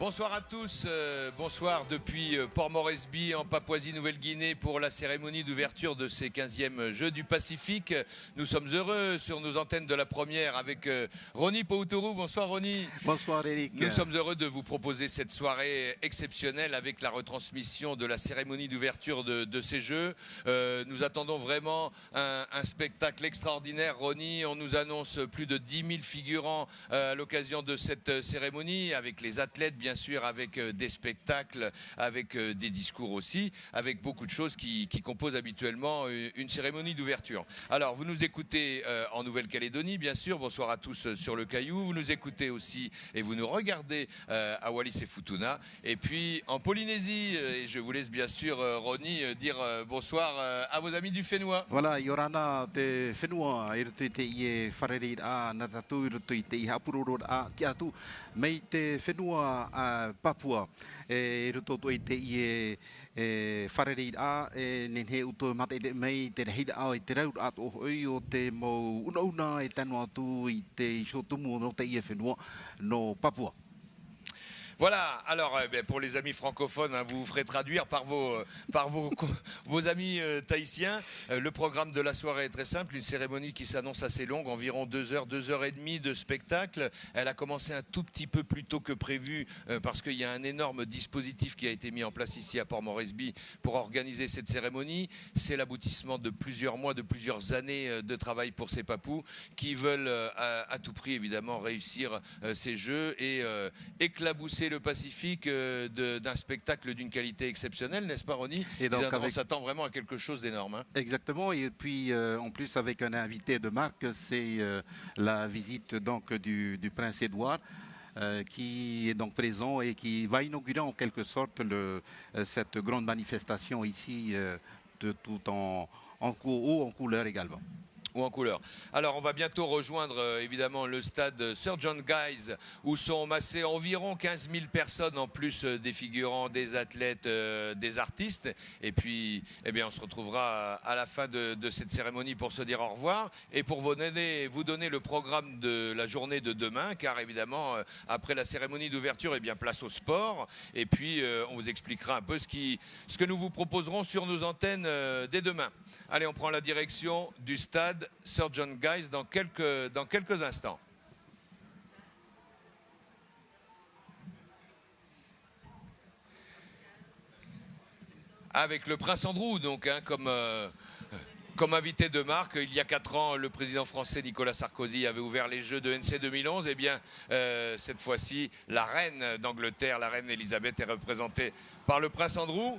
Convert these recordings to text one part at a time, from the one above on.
Bonsoir à tous, bonsoir depuis Port Moresby en Papouasie-Nouvelle-Guinée pour la cérémonie d'ouverture de ces 15e Jeux du Pacifique. Nous sommes heureux sur nos antennes de la première avec Ronnie Poutourou. Bonsoir Ronnie. Bonsoir Eric. Nous sommes heureux de vous proposer cette soirée exceptionnelle avec la retransmission de la cérémonie d'ouverture de ces Jeux. Nous attendons vraiment un spectacle extraordinaire, Ronnie. On nous annonce plus de 10 000 figurants à l'occasion de cette cérémonie avec les athlètes, bien sûr, avec des spectacles, avec des discours aussi, avec beaucoup de choses qui composent habituellement une cérémonie d'ouverture. Alors, vous nous écoutez en Nouvelle-Calédonie, bien sûr. Bonsoir à tous sur le Caillou. Vous nous écoutez aussi et vous nous regardez à Wallis et Futuna. Et puis, en Polynésie, et je vous laisse bien sûr, Ronnie, dire bonsoir à vos amis du Fénois. Voilà, Yorana te Fénois, te ie whareri a natatu te i hapuroro a ki atu, mei te Fénois a Papua, ruto te ie whareri a nenhe uto mate mei te reida a te rau ato oi o te mo una e tanu atu i te shotumu no te ie Fénois no Papua. Voilà, alors pour les amis francophones, hein, vous vous ferez traduire par vos amis tahitiens. Le programme de la soirée est très simple, une cérémonie qui s'annonce assez longue, environ 2 heures, 2 heures et demie de spectacle. Elle a commencé un tout petit peu plus tôt que prévu parce qu'il y a un énorme dispositif qui a été mis en place ici à Port Moresby pour organiser cette cérémonie. C'est l'aboutissement de plusieurs mois, de plusieurs années de travail pour ces papous qui veulent à tout prix évidemment réussir ces Jeux et éclabousser le Pacifique d'un spectacle d'une qualité exceptionnelle, n'est-ce pas Ronnie? Et donc, on s'attend vraiment à quelque chose d'énorme. Hein. Exactement, et puis en plus avec un invité de marque, c'est la visite donc du prince Édouard. Qui est donc présent et qui va inaugurer en quelque sorte cette grande manifestation ici, tout en couleur également. Ou en couleur. Alors on va bientôt rejoindre évidemment le stade Sir John Guise où sont massés environ 15 000 personnes en plus des figurants, des athlètes, des artistes. Et puis eh bien, on se retrouvera à la fin de cette cérémonie pour se dire au revoir et pour vous donner le programme de la journée de demain car évidemment après la cérémonie d'ouverture, eh bien, place au sport et puis on vous expliquera un peu ce que nous vous proposerons sur nos antennes dès demain. Allez, on prend la direction du stade Sir John Guise dans quelques instants. Avec le prince Andrew, donc, hein, comme invité de marque. Il y a 4 ans, le président français Nicolas Sarkozy avait ouvert les Jeux de NC 2011. Eh bien, cette fois-ci, la reine d'Angleterre, la reine Elisabeth, est représentée par le prince Andrew.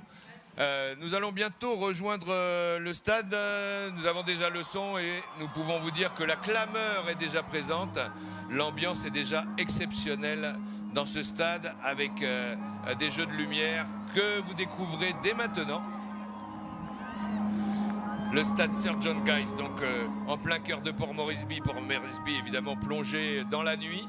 Nous allons bientôt rejoindre le stade. Nous avons déjà le son et nous pouvons vous dire que la clameur est déjà présente. L'ambiance est déjà exceptionnelle dans ce stade avec des jeux de lumière que vous découvrez dès maintenant. Le stade Sir John Guise, donc en plein cœur de Port Moresby évidemment plongé dans la nuit.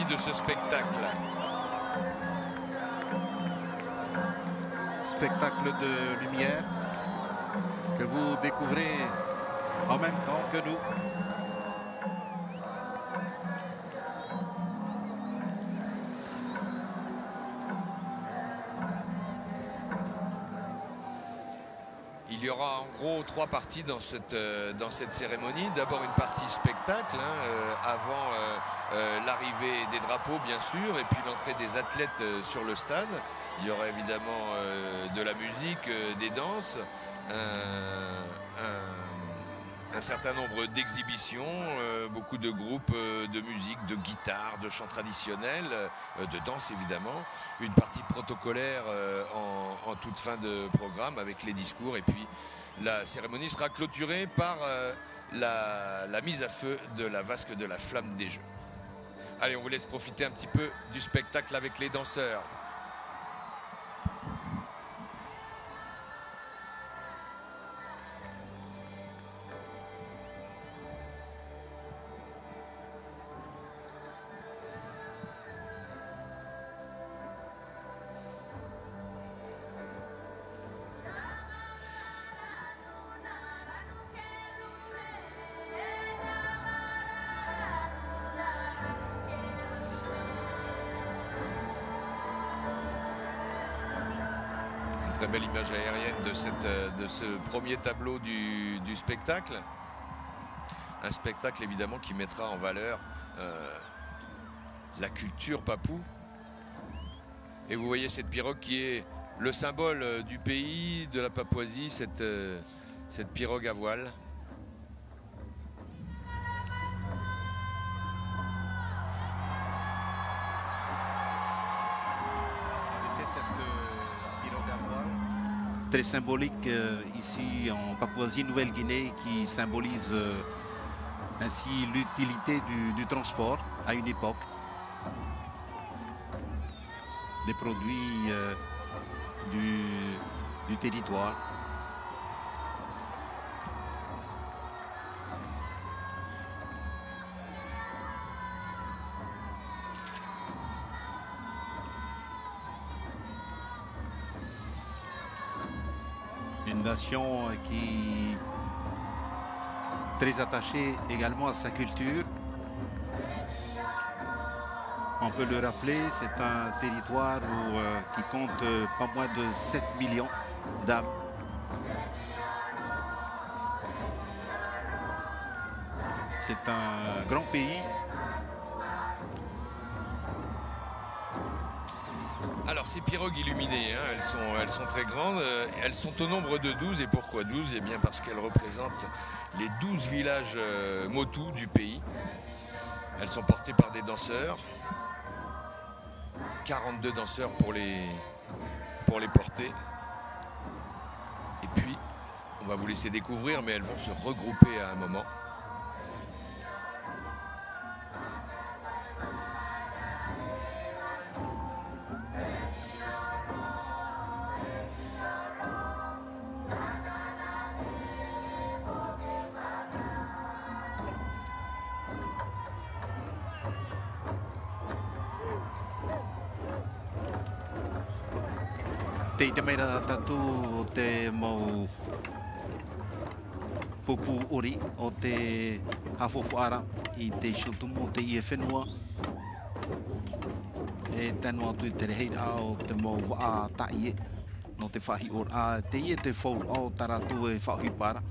De ce spectacle. Spectacle de lumière que vous découvrez en même temps que nous. Il y aura en gros 3 parties dans cette cérémonie. D'abord une partie spectacle, hein, avant l'arrivée des drapeaux bien sûr, et puis l'entrée des athlètes sur le stade. Il y aura évidemment de la musique, des danses, un certain nombre d'exhibitions, beaucoup de groupes de musique, de guitare, de chants traditionnels, de danse évidemment, une partie protocolaire en toute fin de programme avec les discours et puis la cérémonie sera clôturée par la mise à feu de la vasque de la flamme des Jeux. Allez, on vous laisse profiter un petit peu du spectacle avec les danseurs. très belle image aérienne de ce premier tableau du spectacle. Un spectacle évidemment qui mettra en valeur la culture papoue. Et vous voyez cette pirogue qui est le symbole du pays, de la Papouasie, cette pirogue à voile. Très symbolique ici en Papouasie-Nouvelle-Guinée, qui symbolise ainsi l'utilité du transport à une époque, des produits du territoire. Une nation qui est très attachée également à sa culture. On peut le rappeler, c'est un territoire qui compte pas moins de 7 millions d'âmes. C'est un grand pays. Alors ces pirogues illuminées, hein, elles sont très grandes, elles sont au nombre de 12. Et pourquoi 12? Eh bien parce qu'elles représentent les 12 villages motus du pays. Elles sont portées par des danseurs. 42 danseurs pour les porter. Et puis, on va vous laisser découvrir, mais elles vont se regrouper à un moment. Te meira tatu o te mau pupu ori o te hafofoara I te shutumu te ie whenua. E tanu atu te reheira o te mau waa taie no te whahi or a te ie te whau o taratu e whahi para.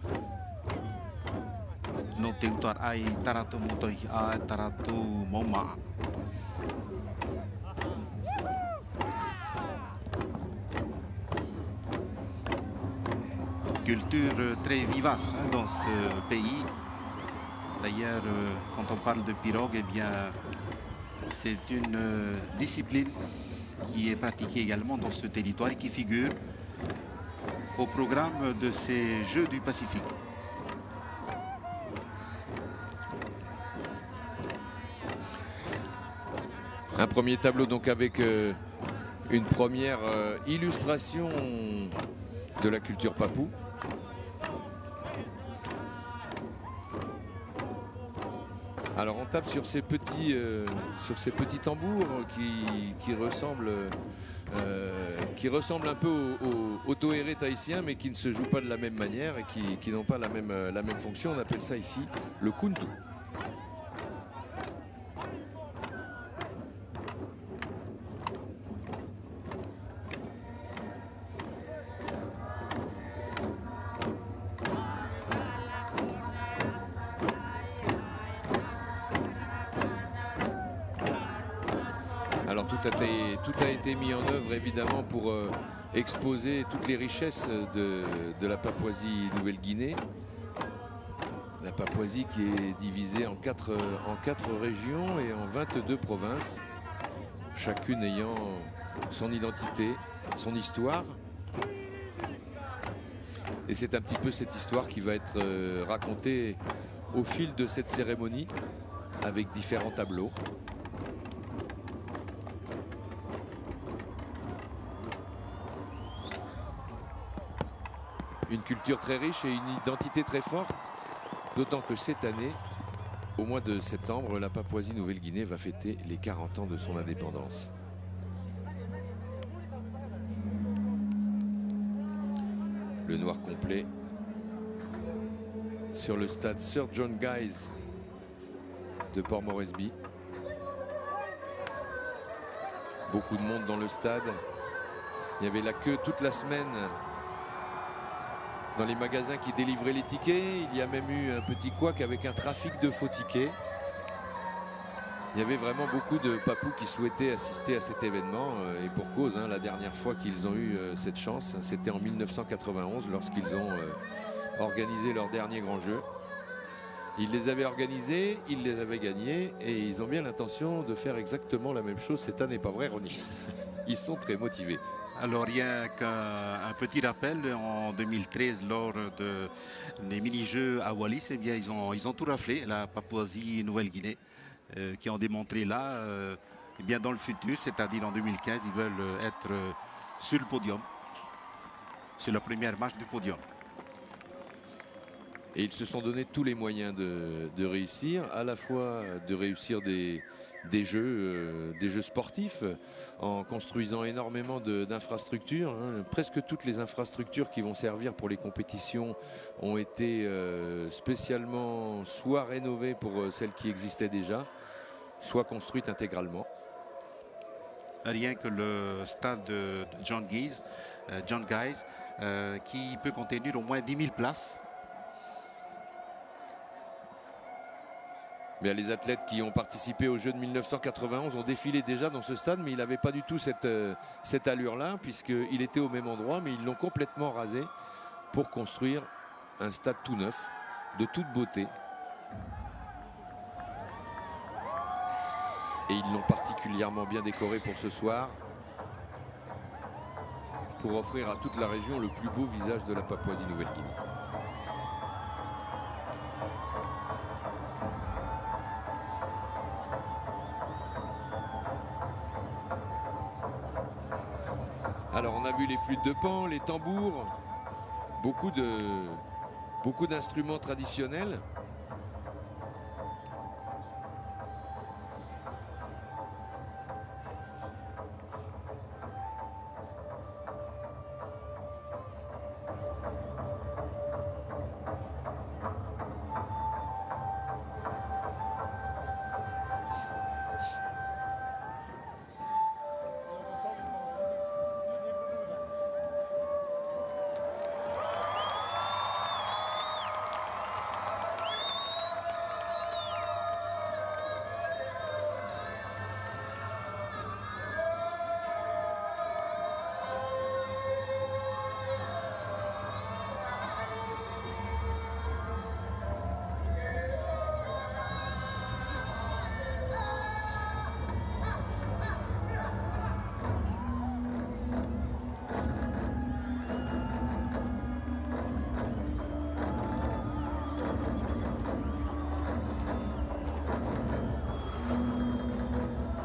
No te utar ai taratu motoi a taratu moma. Culture très vivace dans ce pays. D'ailleurs, quand on parle de pirogue, eh bien, c'est une discipline qui est pratiquée également dans ce territoire et qui figure au programme de ces Jeux du Pacifique. Un premier tableau donc avec une première illustration de la culture papoue. Alors on tape sur ces petits tambours qui ressemblent un peu au toéré tahitien, mais qui ne se jouent pas de la même manière et qui n'ont pas la même fonction. On appelle ça ici le kuntu. Alors tout a été mis en œuvre évidemment pour exposer toutes les richesses de la Papouasie-Nouvelle-Guinée. La Papouasie qui est divisée en quatre régions et en 22 provinces, chacune ayant son identité, son histoire. Et c'est un petit peu cette histoire qui va être racontée au fil de cette cérémonie avec différents tableaux. Une culture très riche et une identité très forte, d'autant que cette année, au mois de septembre, la Papouasie-Nouvelle-Guinée va fêter les 40 ans de son indépendance. Le noir complet sur le stade Sir John Guise de Port Moresby. Beaucoup de monde dans le stade. Il y avait la queue toute la semaine dans les magasins qui délivraient les tickets. Il y a même eu un petit couac avec un trafic de faux tickets. Il y avait vraiment beaucoup de papous qui souhaitaient assister à cet événement, et pour cause, hein, la dernière fois qu'ils ont eu cette chance, c'était en 1991 lorsqu'ils ont organisé leur dernier grand jeu. Ils les avaient organisés, ils les avaient gagnés et ils ont bien l'intention de faire exactement la même chose cette année, pas vrai Ronnie? Ils sont très motivés. Alors rien qu'un petit rappel, en 2013, lors des mini-jeux à Wallis, eh bien, ils ont tout raflé, la Papouasie-Nouvelle-Guinée, qui ont démontré là, eh bien, dans le futur, c'est-à-dire en 2015, ils veulent être sur le podium, sur la première marche du podium. Et ils se sont donné tous les moyens de réussir, à la fois de réussir des jeux sportifs en construisant énormément d'infrastructures. Hein. Presque toutes les infrastructures qui vont servir pour les compétitions ont été spécialement soit rénovées pour celles qui existaient déjà, soit construites intégralement. Rien que le stade de John Guise, qui peut contenir au moins 10 000 places. Mais les athlètes qui ont participé aux Jeux de 1991 ont défilé déjà dans ce stade, mais il n'avait pas du tout cette allure-là, puisqu'il était au même endroit, mais ils l'ont complètement rasé pour construire un stade tout neuf, de toute beauté. Et ils l'ont particulièrement bien décoré pour ce soir, pour offrir à toute la région le plus beau visage de la Papouasie-Nouvelle-Guinée. Alors on a vu les flûtes de Pan, les tambours, beaucoup d'instruments traditionnels.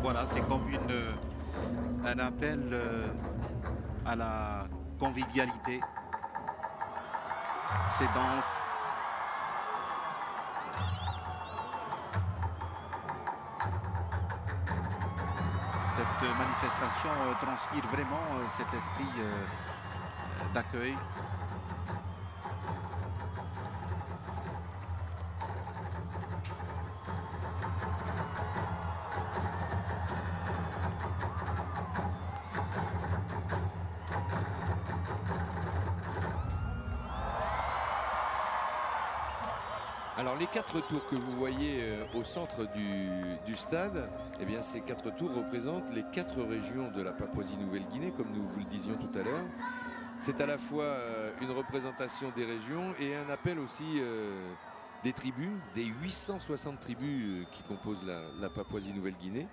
Voilà, c'est comme un appel à la convivialité. Ces danses. Cette manifestation transpire vraiment cet esprit d'accueil. Alors les 4 tours que vous voyez au centre du stade, eh bien ces 4 tours représentent les 4 régions de la Papouasie-Nouvelle-Guinée, comme nous vous le disions tout à l'heure. C'est à la fois une représentation des régions et un appel aussi des tribus, des 860 tribus qui composent la Papouasie-Nouvelle-Guinée.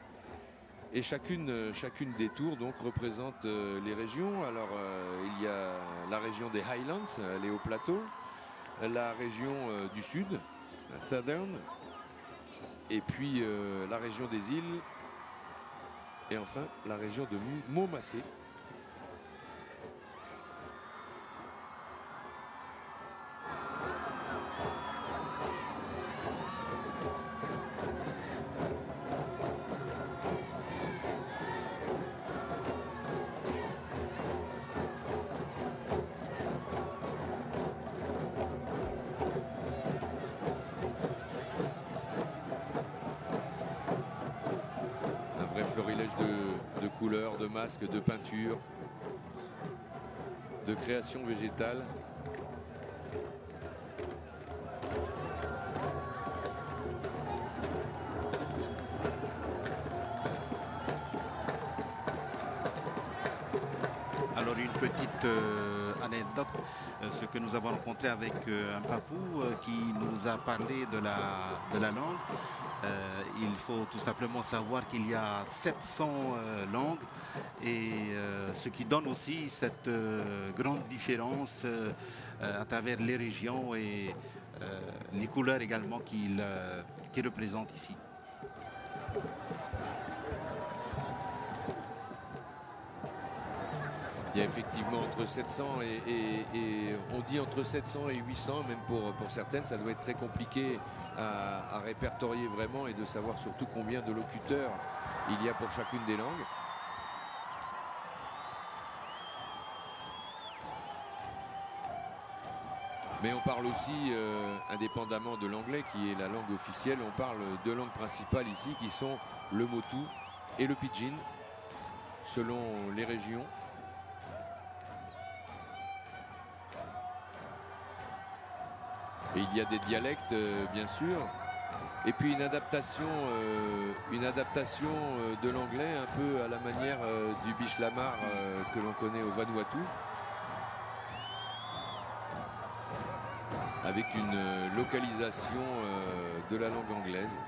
Et chacune des tours donc représente les régions. Alors il y a la région des Highlands, les hauts plateaux, la région du sud, la Southern, et puis la région des îles, et enfin la région de Momassé. Florilège de couleurs, de masques, de peintures. de création végétale. Alors une petite anecdote, ce que nous avons rencontré avec un papou qui nous a parlé de la langue. Il faut tout simplement savoir qu'il y a 700 langues et ce qui donne aussi cette grande différence à travers les régions et les couleurs également qu'il représente ici. Il y a effectivement entre 700 et on dit entre 700 et 800, même pour certaines, ça doit être très compliqué à répertorier vraiment et de savoir surtout combien de locuteurs il y a pour chacune des langues. Mais on parle aussi, indépendamment de l'anglais qui est la langue officielle, on parle deux langues principales ici qui sont le motu et le pidgin, selon les régions. Et il y a des dialectes, bien sûr. Et puis une adaptation de l'anglais un peu à la manière du bishlamar que l'on connaît au Vanuatu. Avec une localisation de la langue anglaise.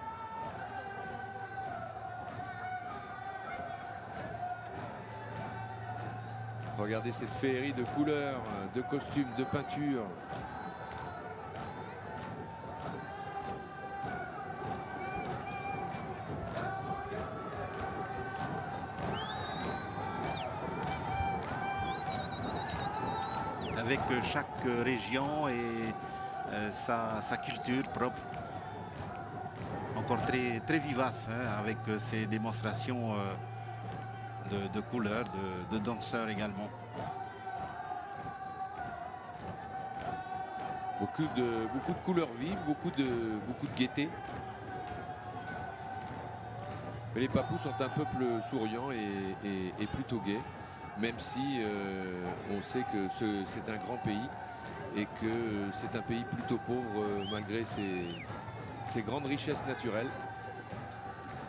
Regardez cette féerie de couleurs, de costumes, de peintures. Avec chaque région et sa culture propre, encore très vivace, hein, avec ces démonstrations de couleurs, de danseurs également. Beaucoup de couleurs vives, beaucoup de gaieté. Mais les Papous sont un peuple souriant et plutôt gai, même si on sait que c'est un grand pays et que c'est un pays plutôt pauvre malgré ses grandes richesses naturelles.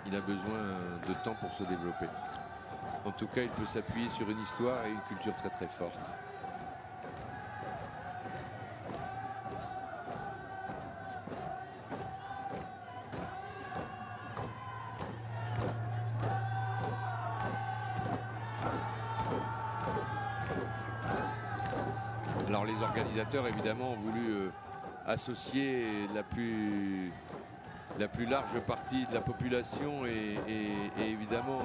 Il a besoin de temps pour se développer. En tout cas, il peut s'appuyer sur une histoire et une culture très très forte. Alors les organisateurs évidemment ont voulu associer la plus large partie de la population et évidemment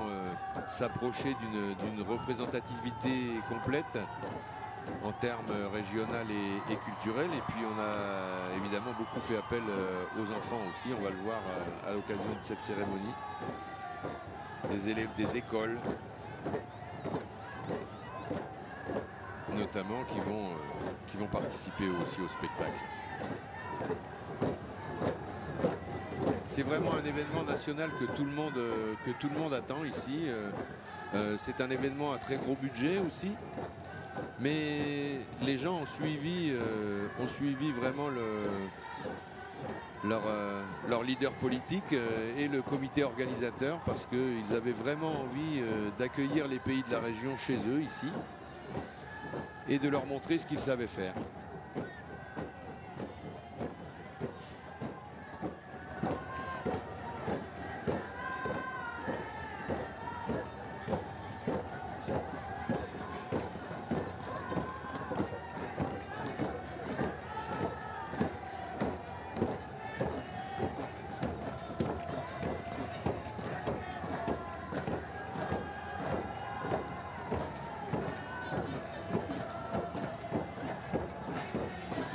s'approcher d'une représentativité complète en termes régional et culturel. Et puis on a évidemment beaucoup fait appel aux enfants aussi, on va le voir à l'occasion de cette cérémonie. Des élèves des écoles notamment qui vont participer aussi au spectacle. C'est vraiment un événement national que tout le monde attend ici. C'est un événement à très gros budget aussi. Mais les gens ont suivi vraiment leur leader politique et le comité organisateur parce qu'ils avaient vraiment envie d'accueillir les pays de la région chez eux ici et de leur montrer ce qu'ils savaient faire.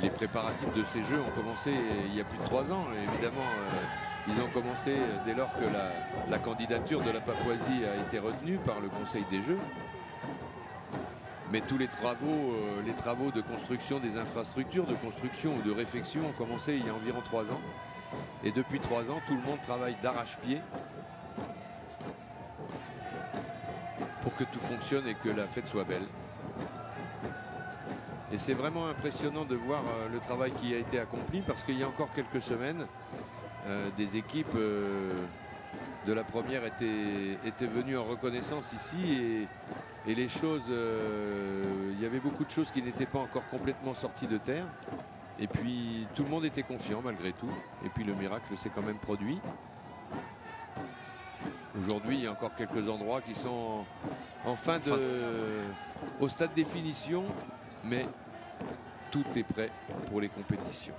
Les préparatifs de ces Jeux ont commencé il y a plus de 3 ans. Évidemment, ils ont commencé dès lors que la candidature de la Papouasie a été retenue par le Conseil des Jeux. Mais tous les travaux de construction des infrastructures, de construction ou de réfection ont commencé il y a environ 3 ans. Et depuis 3 ans, tout le monde travaille d'arrache-pied pour que tout fonctionne et que la fête soit belle. Et c'est vraiment impressionnant de voir le travail qui a été accompli, parce qu'il y a encore quelques semaines, des équipes de la première étaient venues en reconnaissance ici, et les choses, il y avait beaucoup de choses qui n'étaient pas encore complètement sorties de terre. Et puis tout le monde était confiant malgré tout. Et puis le miracle s'est quand même produit. Aujourd'hui, il y a encore quelques endroits qui sont au stade de définition, mais tout est prêt pour les compétitions.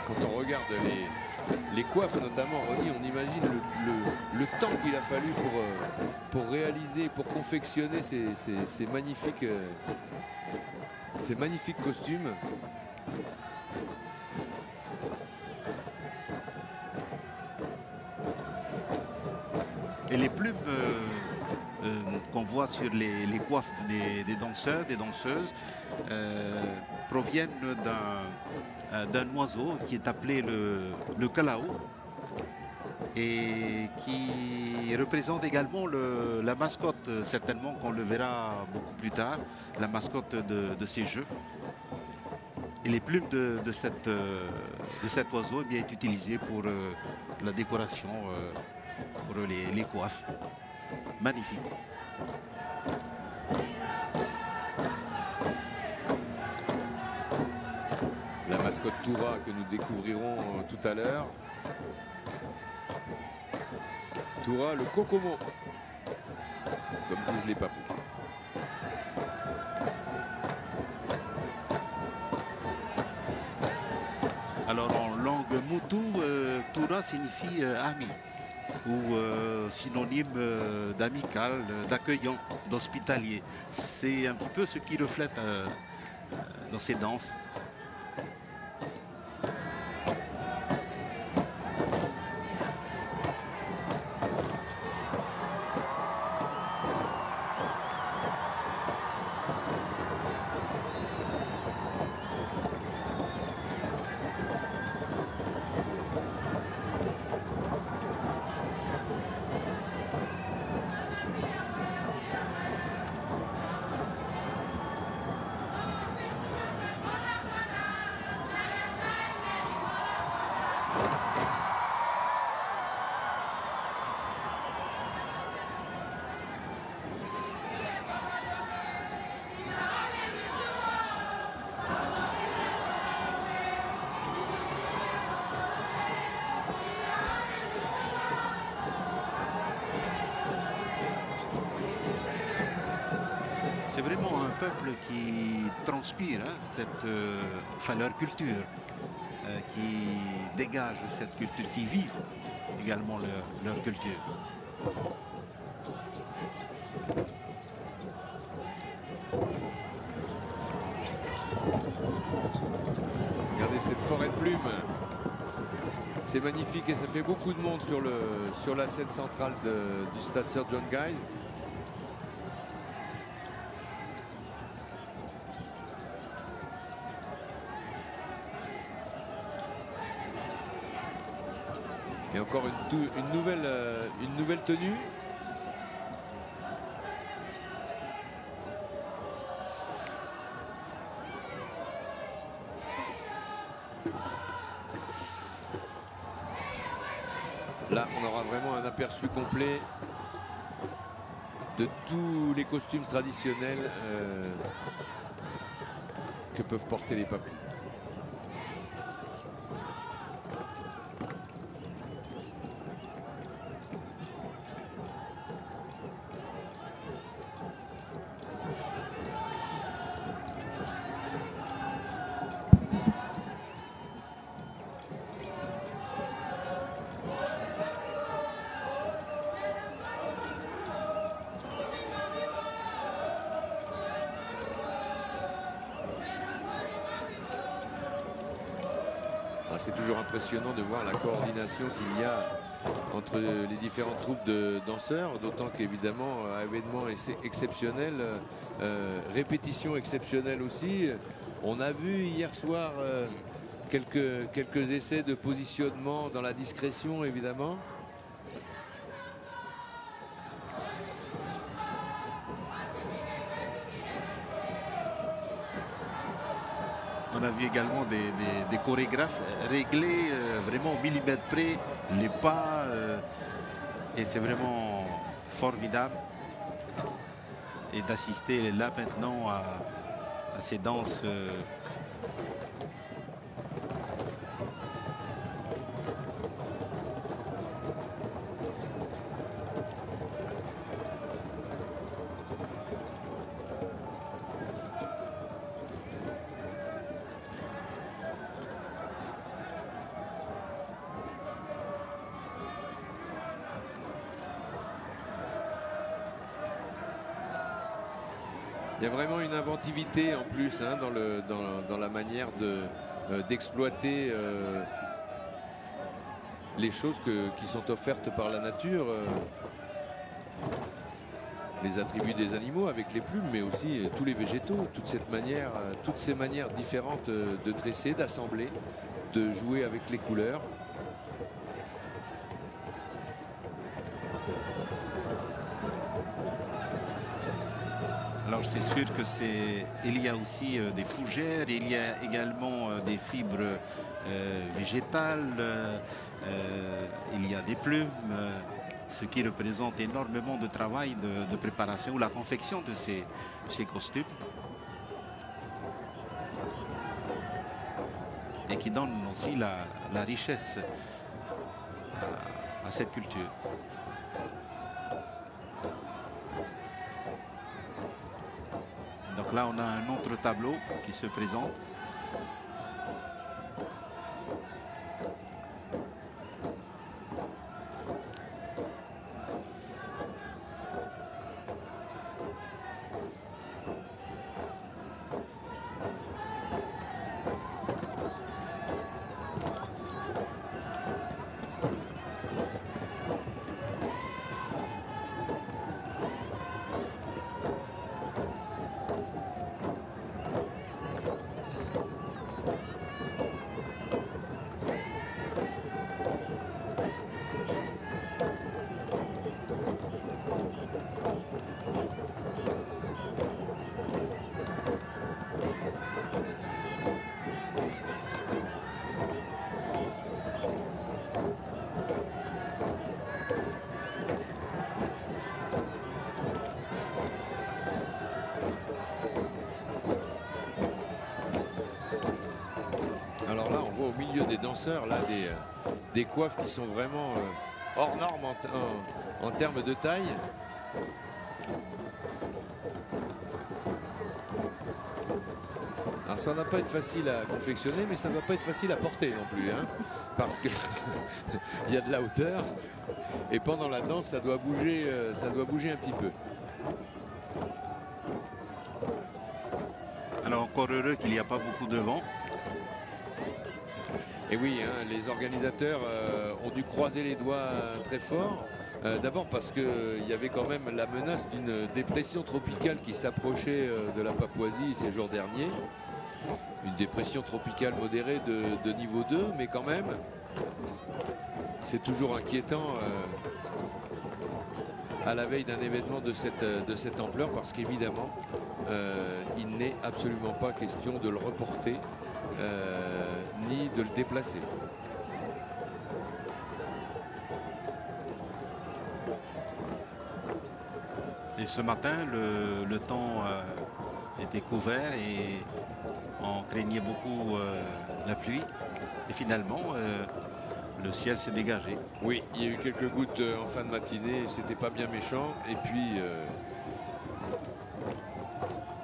Quand on regarde les coiffes notamment, Ronnie, on imagine le temps qu'il a fallu pour réaliser, pour confectionner ces magnifiques costumes. Et les plumes qu'on voit sur les coiffes des danseurs, des danseuses, proviennent d'un oiseau qui est appelé le calao, et qui représente également la mascotte, certainement qu'on le verra beaucoup plus tard, la mascotte de ces Jeux. Et les plumes de cet oiseau bien, est utilisée pour la décoration, pour les coiffes. Magnifique. La mascotte Toura que nous découvrirons tout à l'heure. Toura, le Kokomo, comme disent les papous. Alors en langue moutou, Toura signifie ami, ou synonyme d'amical, d'accueillant, d'hospitalier. C'est un petit peu ce qui reflète dans ces danses. C'est vraiment un peuple qui transpire leur culture, qui dégage cette culture, qui vit également leur culture. Regardez cette forêt de plumes. C'est magnifique et ça fait beaucoup de monde sur la scène centrale du stade Sir John Guy's. Et encore une nouvelle tenue. Là, on aura vraiment un aperçu complet de tous les costumes traditionnels que peuvent porter les papous. C'est toujours impressionnant de voir la coordination qu'il y a entre les différentes troupes de danseurs, d'autant qu'évidemment, événement exceptionnel, répétition exceptionnelle aussi. On a vu hier soir quelques essais de positionnement dans la discrétion, évidemment. On a vu également des chorégraphes régler vraiment au millimètre près les pas. Et c'est vraiment formidable. Et d'assister là maintenant à ces danses. Il y a vraiment une inventivité en plus hein, dans la manière d'exploiter les choses qui sont offertes par la nature. Les attributs des animaux avec les plumes, mais aussi tous les végétaux, toutes ces manières différentes de tresser, d'assembler, de jouer avec les couleurs. Alors c'est sûr que il y a aussi des fougères, il y a également des fibres végétales, il y a des plumes, ce qui représente énormément de travail de préparation ou la confection de ces costumes. Et qui donne aussi la richesse à cette culture. Donc là, on a un autre tableau qui se présente. Au milieu des danseurs, là, des coiffes qui sont vraiment hors normes en termes de taille. Alors ça ne va pas être facile à confectionner, mais ça ne va pas être facile à porter non plus, hein, parce que il y a de la hauteur et pendant la danse, ça doit bouger un petit peu. Alors encore heureux qu'il n'y a pas beaucoup de vent. Et oui, hein, les organisateurs ont dû croiser les doigts très fort. D'abord parce qu'il y avait quand même la menace d'une dépression tropicale qui s'approchait de la Papouasie ces jours derniers. Une dépression tropicale modérée de niveau 2, mais quand même, c'est toujours inquiétant à la veille d'un événement de cette ampleur, parce qu'évidemment, il n'est absolument pas question de le reporter. Ni de le déplacer. Et ce matin, le temps était couvert et on craignait beaucoup la pluie. Et finalement, le ciel s'est dégagé. Oui, il y a eu quelques gouttes en fin de matinée, c'était pas bien méchant.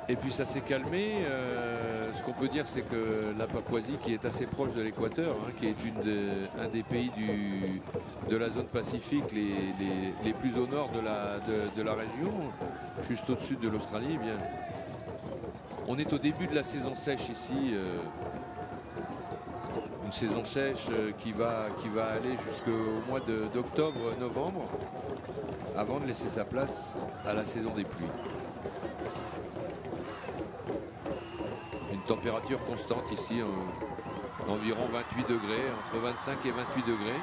Et puis ça s'est calmé. Ce qu'on peut dire, c'est que la Papouasie, qui est assez proche de l'équateur, hein, qui est un des pays de la zone Pacifique les plus au nord de la région, juste au-dessus de l'Australie, eh bien, on est au début de la saison sèche ici. Une saison sèche qui va aller jusqu'au mois d'octobre-novembre avant de laisser sa place à la saison des pluies. Une température constante ici, environ 28 degrés, entre 25 et 28 degrés.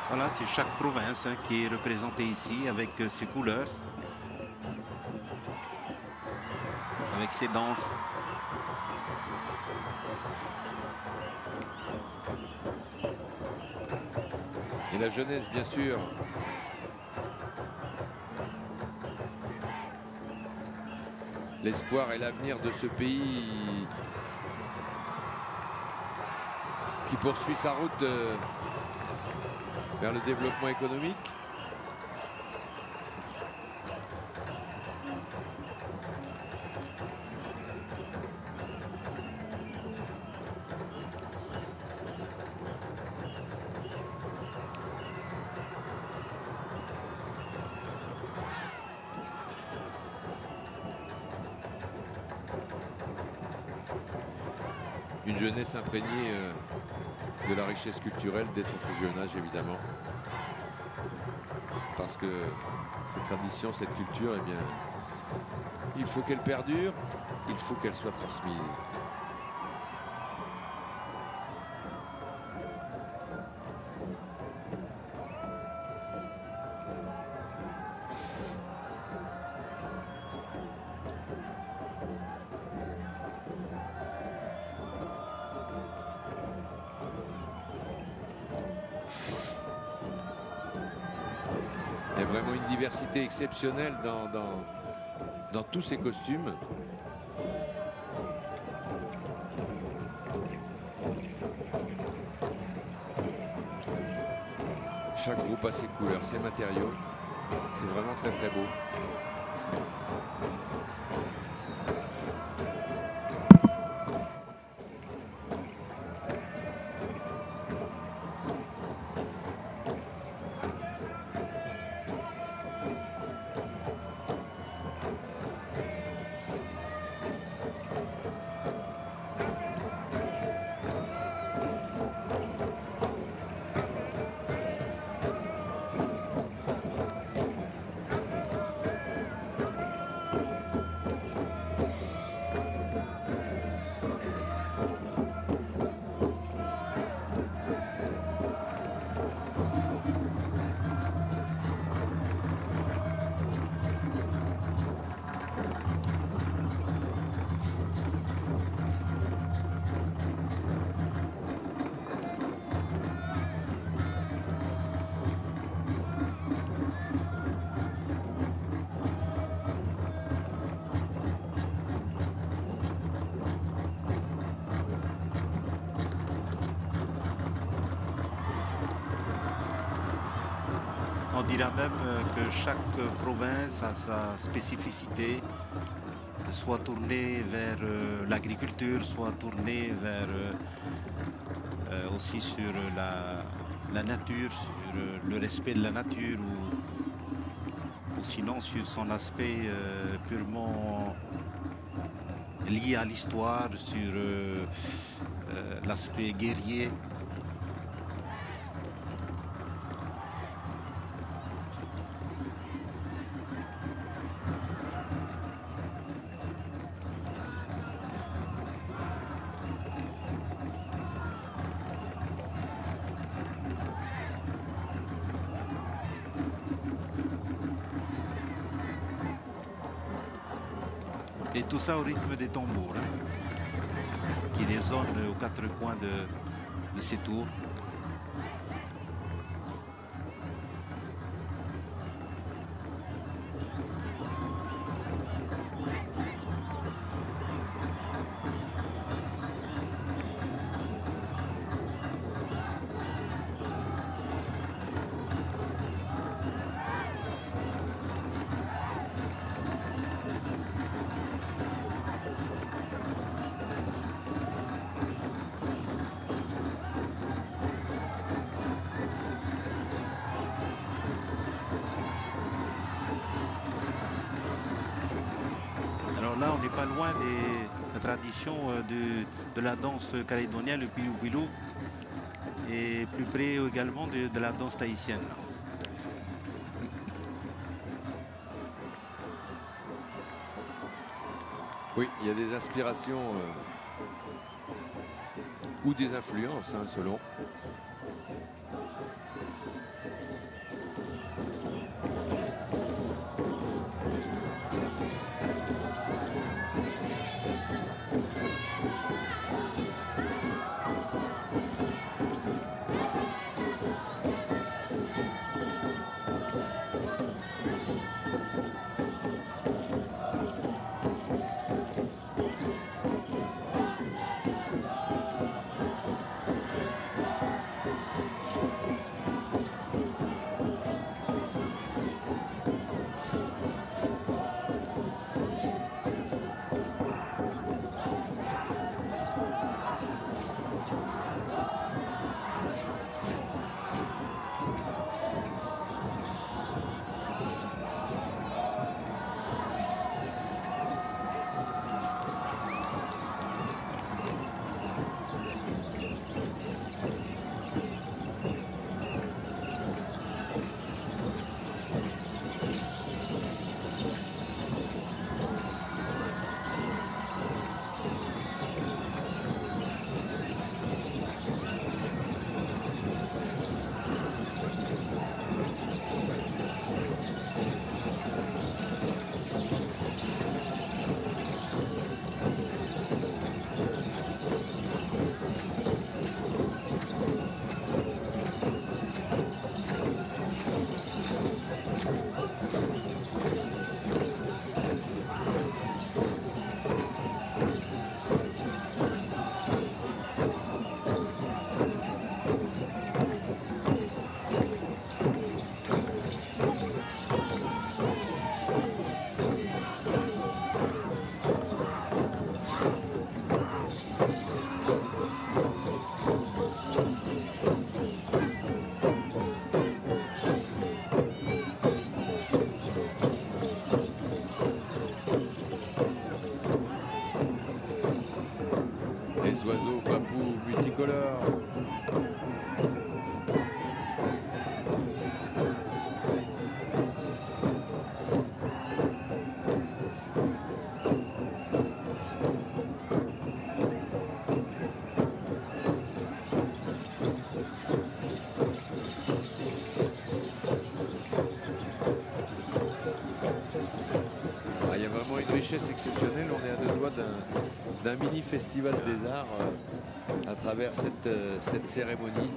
Voilà, c'est chaque province qui est représentée ici avec ses couleurs, avec ses danses. Et la jeunesse, bien sûr. L'espoir et l'avenir de ce pays qui poursuit sa route vers le développement économique. Une jeunesse imprégnée de la richesse culturelle dès son plus jeune âge, évidemment. Parce que cette tradition, cette culture, eh bien, il faut qu'elle perdure, il faut qu'elle soit transmise. Il y a vraiment une diversité exceptionnelle dans tous ces costumes. Chaque groupe a ses couleurs, ses matériaux. C'est vraiment très très beau. On dira même que chaque province a sa spécificité, soit tournée vers l'agriculture, soit tournée vers aussi sur la nature, sur le respect de la nature ou sinon sur son aspect purement lié à l'histoire, sur l'aspect guerrier. Et tout ça au rythme des tambours, qui résonnent aux quatre coins de ces tours. là, on n'est pas loin de la tradition de la danse calédonienne, le pilou-pilou, et plus près également de la danse tahitienne. Oui, il y a des inspirations ou des influences, hein, selon. Les oiseaux papous multicolores. Ah, il y a vraiment une richesse exceptionnelle. On est à deux doigts d'un mini festival des arts à travers cette cérémonie.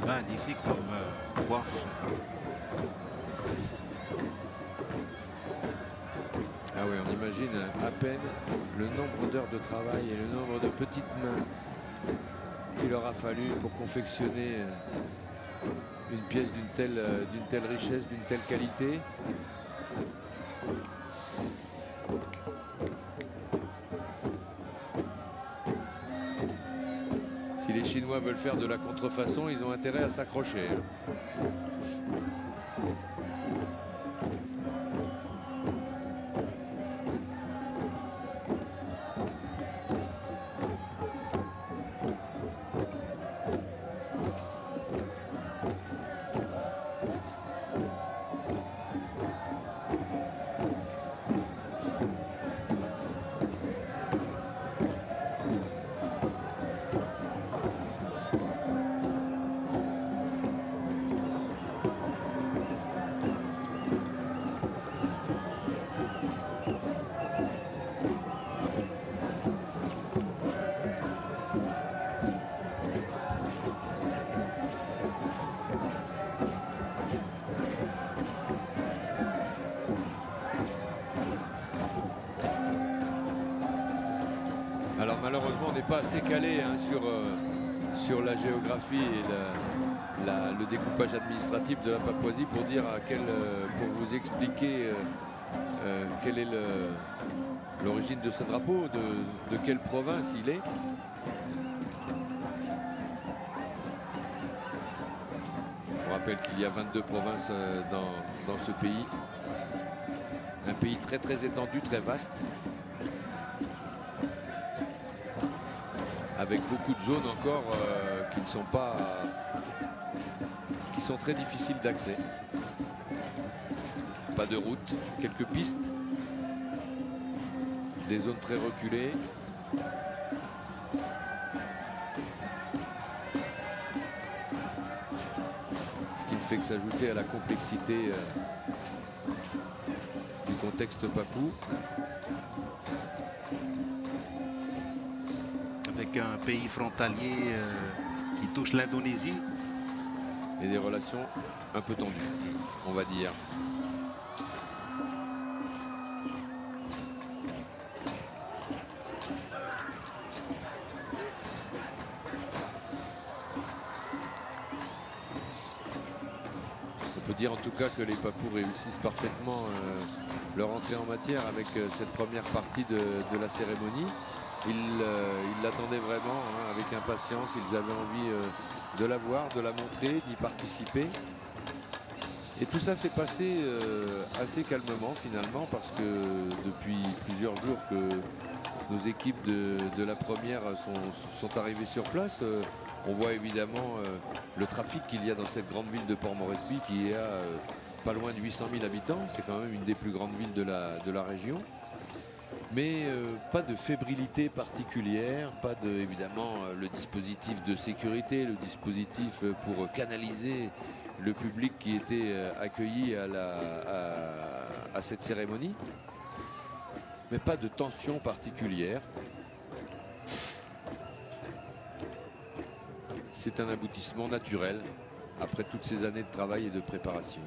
Magnifique comme coiffe. Ah oui, on imagine à peine le nombre d'heures de travail et le nombre de petites mains qu'il aura fallu pour confectionner une pièce d'une telle richesse, d'une telle qualité. Si les Chinois veulent faire de la contrefaçon, ils ont intérêt à s'accrocher. on n'est pas assez calé hein, sur la géographie et le découpage administratif de la Papouasie pour dire pour vous expliquer quelle est l'origine de ce drapeau, de quelle province il est. On rappelle qu'il y a 22 provinces dans ce pays. Un pays très très étendu, très vaste. Avec beaucoup de zones encore qui sont très difficiles d'accès. Pas de route, quelques pistes. Des zones très reculées. Ce qui ne fait que s'ajouter à la complexité du contexte papou. Avec un pays frontalier qui touche l'Indonésie. Et des relations un peu tendues, on va dire. On peut dire en tout cas que les Papous réussissent parfaitement leur entrée en matière avec cette première partie de la cérémonie. Ils l'attendaient vraiment hein, avec impatience. Ils avaient envie de la voir, de la montrer, d'y participer. Et tout ça s'est passé assez calmement finalement parce que depuis plusieurs jours que nos équipes de la première sont arrivées sur place. On voit évidemment le trafic qu'il y a dans cette grande ville de Port Moresby qui a pas loin de 800 000 habitants. C'est quand même une des plus grandes villes de la région. Mais pas de fébrilité particulière, pas de, évidemment, le dispositif de sécurité, le dispositif pour canaliser le public qui était accueilli à cette cérémonie. Mais pas de tension particulière. C'est un aboutissement naturel après toutes ces années de travail et de préparation.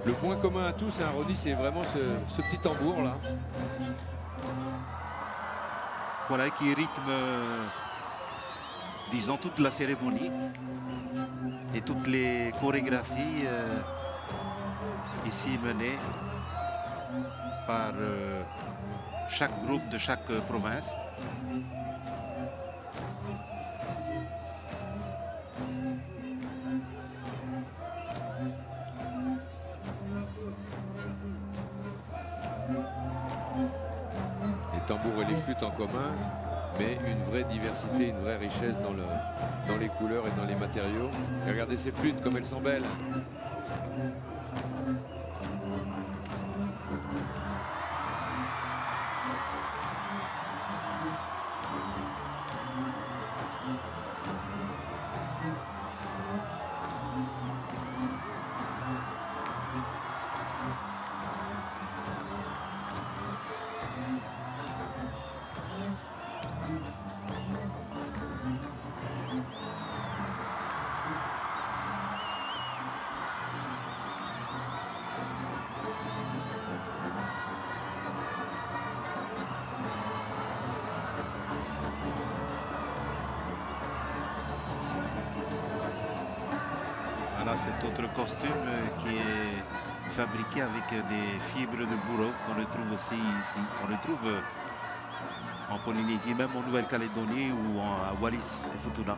Le point commun à tous, hein, Ronnie, c'est vraiment ce petit tambour là. Voilà, qui rythme, disons, toute la cérémonie et toutes les chorégraphies ici menées par chaque groupe de chaque province. Tambours et les flûtes en commun, mais une vraie diversité, une vraie richesse dans les couleurs et dans les matériaux. Et regardez ces flûtes comme elles sont belles. Voilà, cet autre costume qui est fabriqué avec des fibres de bourreau qu'on retrouve aussi ici. On retrouve en Polynésie, même en Nouvelle-Calédonie ou à Wallis et Futuna.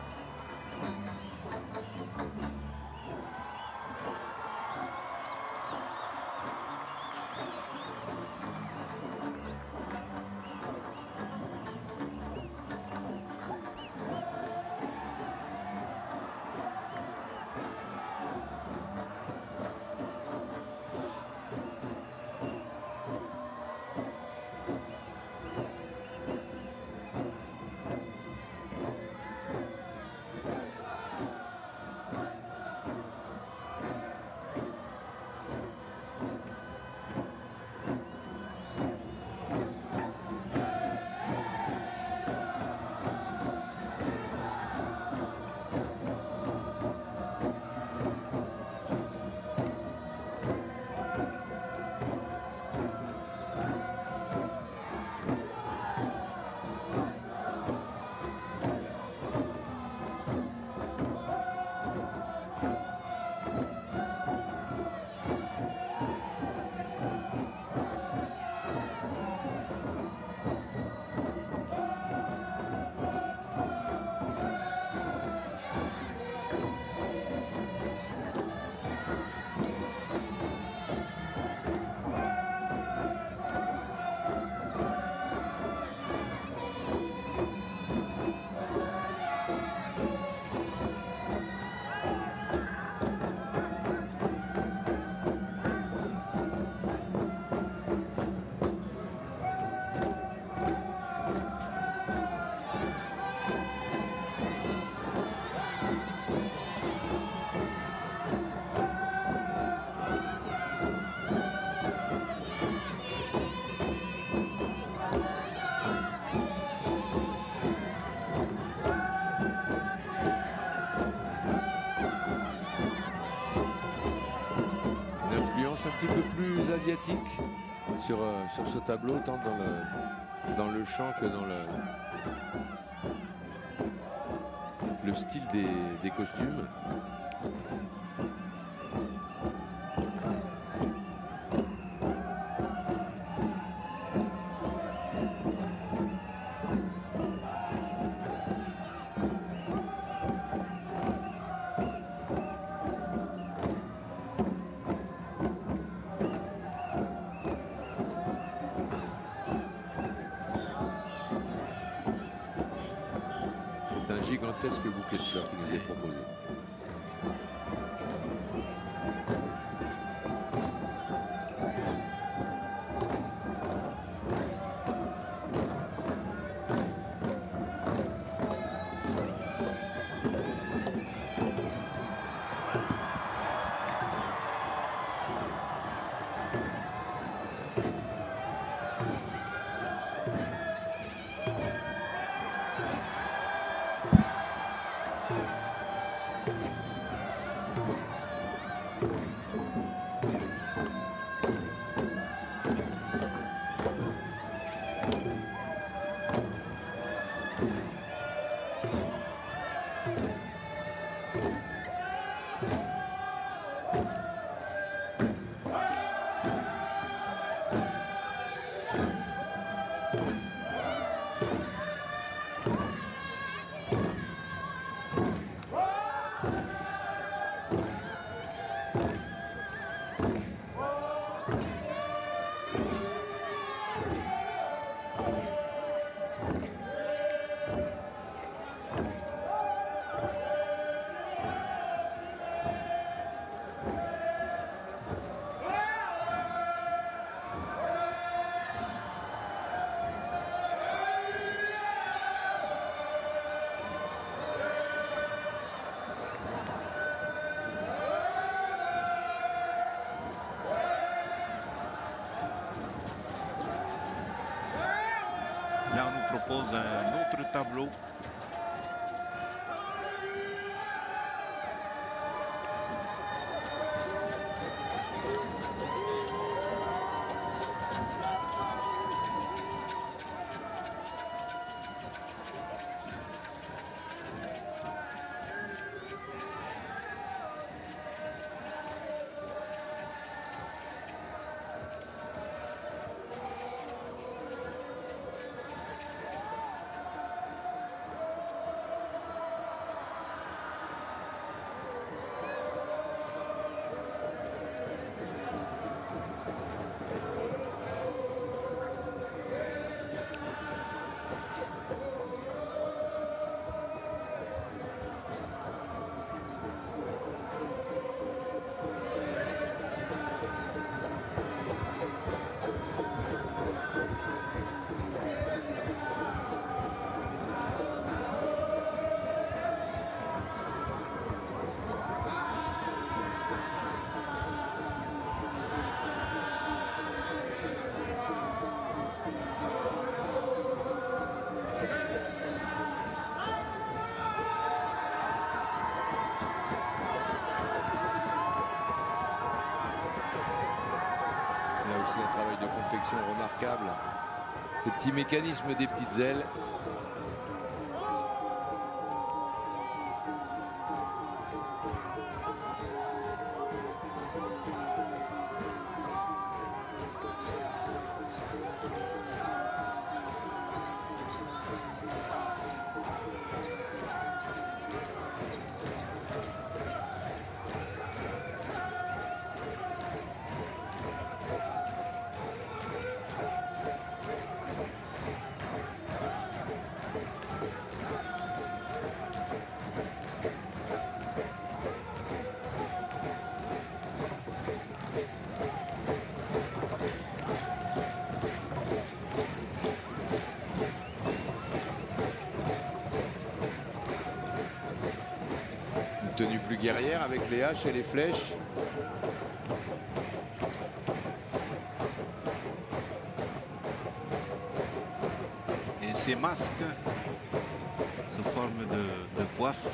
Un petit peu plus asiatique sur ce tableau, tant dans le chant que dans le style des costumes. Un gigantesque bouquet de fleurs qui nous est proposé. Là, on nous propose un autre tableau. perfection remarquable. Ces petits mécanismes des petites ailes. Tenue plus guerrière avec les haches et les flèches. Et ces masques sous forme de coiffe.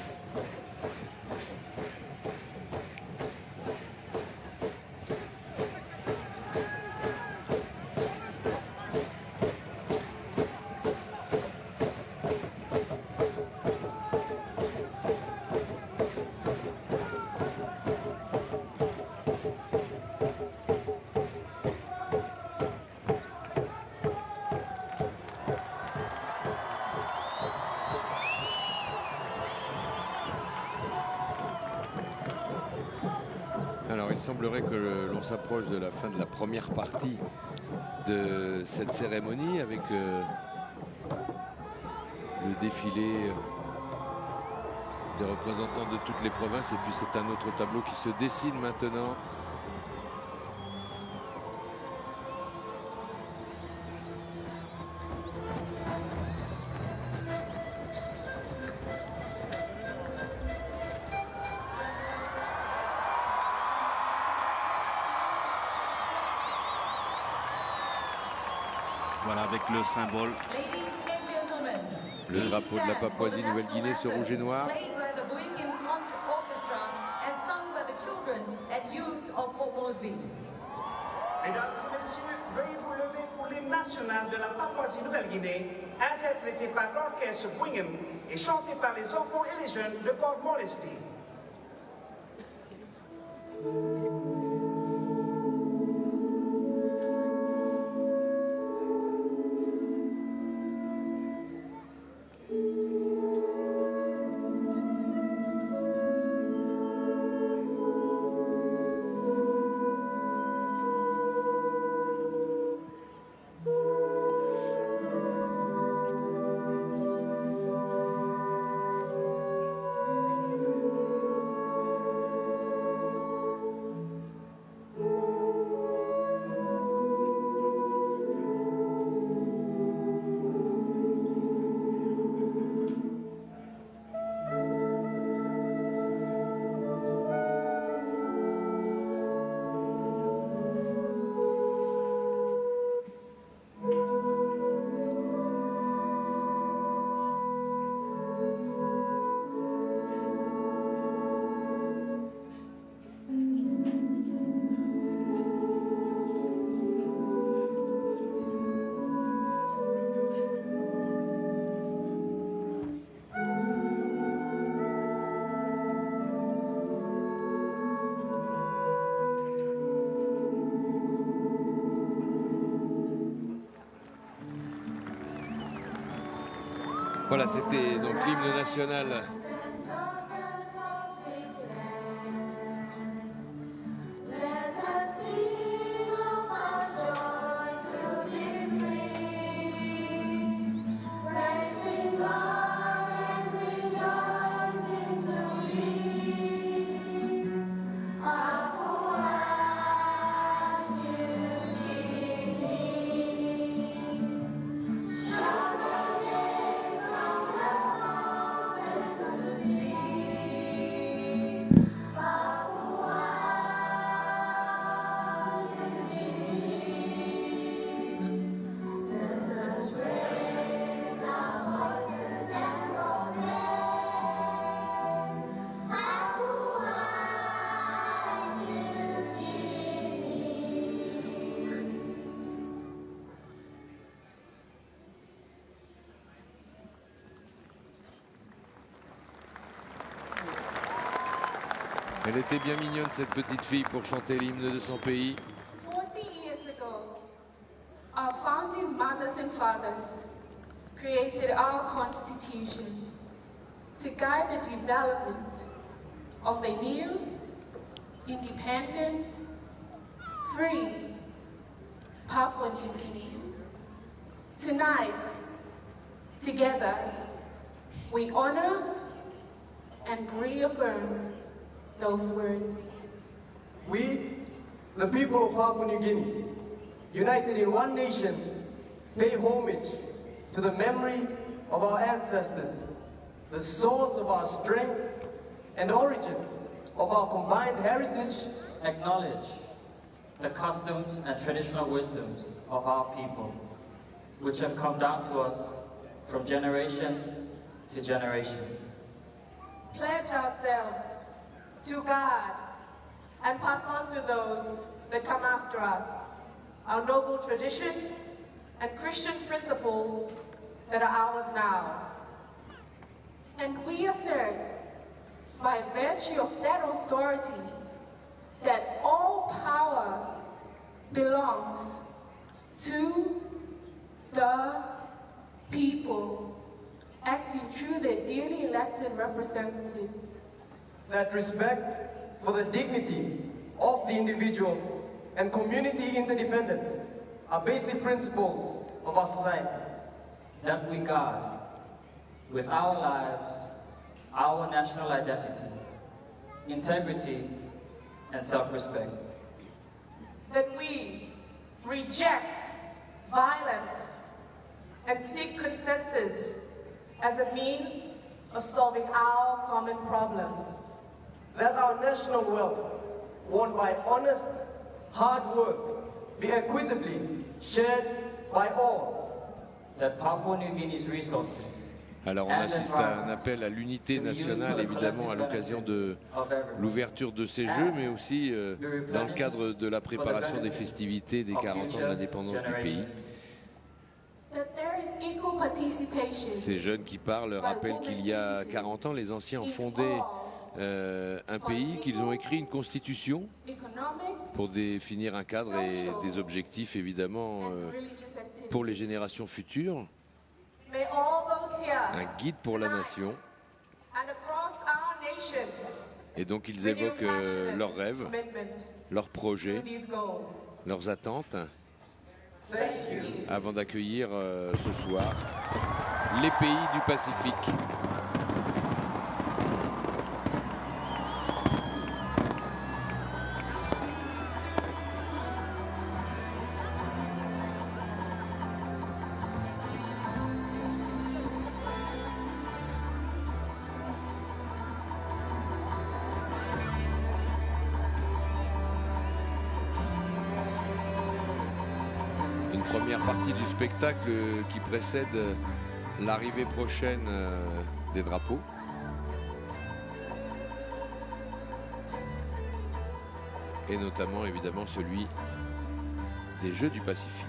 Alors il semblerait que l'on s'approche de la fin de la première partie de cette cérémonie avec le défilé des représentants de toutes les provinces, et puis c'est un autre tableau qui se dessine maintenant. Voilà, avec le symbole. Le drapeau de la Papouasie-Nouvelle-Guinée, ce rouge et noir. Mesdames et messieurs, veuillez vous lever pour l'hymne national de la Papouasie-Nouvelle-Guinée, interprété par l'orchestre Wingham et chanté par les enfants et les jeunes de Port Moresby. Voilà, c'était donc l'hymne national Elle était bien mignonne cette petite fille pour chanter l'hymne de son pays. 40 years ago, our founding mothers and fathers created our Constitution to guide the development of a new, independent, free Papua New Guinea. Tonight, together, we honor and reaffirm those words. We, the people of Papua New Guinea, united in one nation, pay homage to the memory of our ancestors, the source of our strength and origin of our combined heritage. Acknowledge the customs and traditional wisdoms of our people, which have come down to us from generation to generation. Pledge ourselves to guard and pass on to those that come after us our noble traditions and Christian principles that are ours now. And we assert, by virtue of that authority, that all power belongs to the people, acting through their duly elected representatives. That respect for the dignity of the individual and community interdependence are basic principles of our society. That we guard with our lives, our national identity, integrity, and self-respect. That we reject violence and seek consensus as a means of solving our common problems. That our national wealth, won by honest, hard work, be equitably shared by all. That Papua New Guinea's resources. Alors on assiste à un appel à l'unité nationale, évidemment, à l'occasion de l'ouverture de ces Jeux, mais aussi dans le cadre de la préparation des festivités des 40 ans de l'indépendance du pays. Ces jeunes qui parlent rappellent qu'il y a 40 ans, les anciens ont fondé un pays, qu'ils ont écrit une constitution pour définir un cadre et des objectifs, évidemment, pour les générations futures. Un guide pour la nation. Et donc ils évoquent leurs rêves, leurs projets, leurs attentes, avant d'accueillir ce soir les pays du Pacifique. Première partie du spectacle qui précède l'arrivée prochaine des drapeaux. Et notamment évidemment celui des Jeux du Pacifique.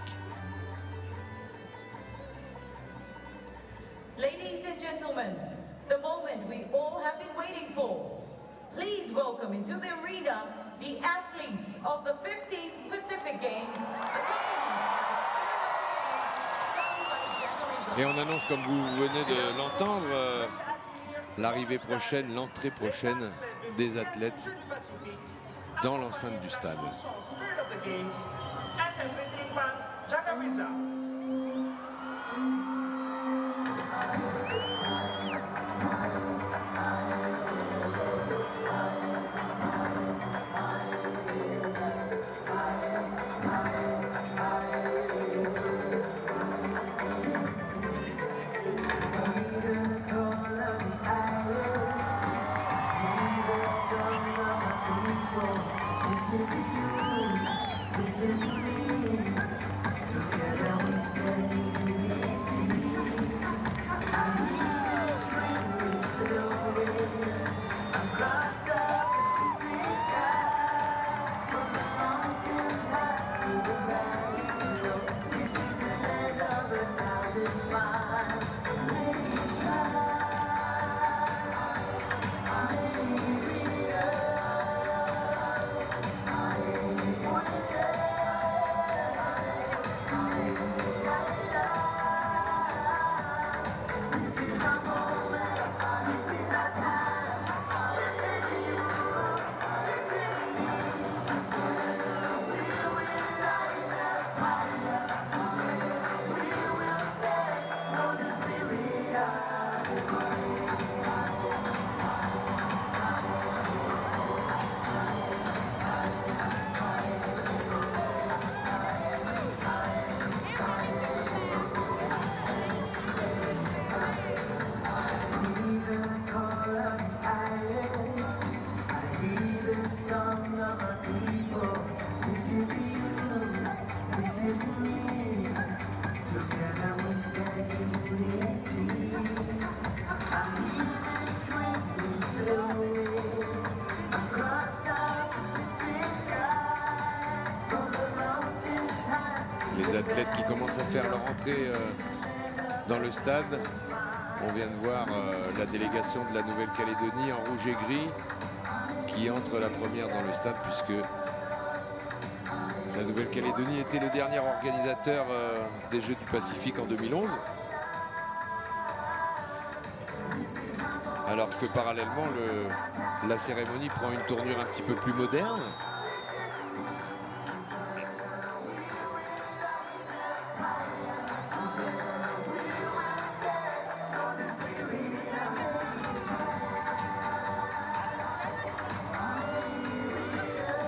Ladies and gentlemen, the moment we all have been waiting for. Please welcome into the arena the athletes of the 15th Pacific Games. Et on annonce, comme vous venez de l'entendre, l'arrivée prochaine, l'entrée prochaine des athlètes dans l'enceinte du stade. This is commencent à faire leur entrée dans le stade. On vient de voir la délégation de la Nouvelle-Calédonie en rouge et gris qui entre la première dans le stade, puisque la Nouvelle-Calédonie était le dernier organisateur des Jeux du Pacifique en 2011. Alors que parallèlement, la cérémonie prend une tournure un petit peu plus moderne.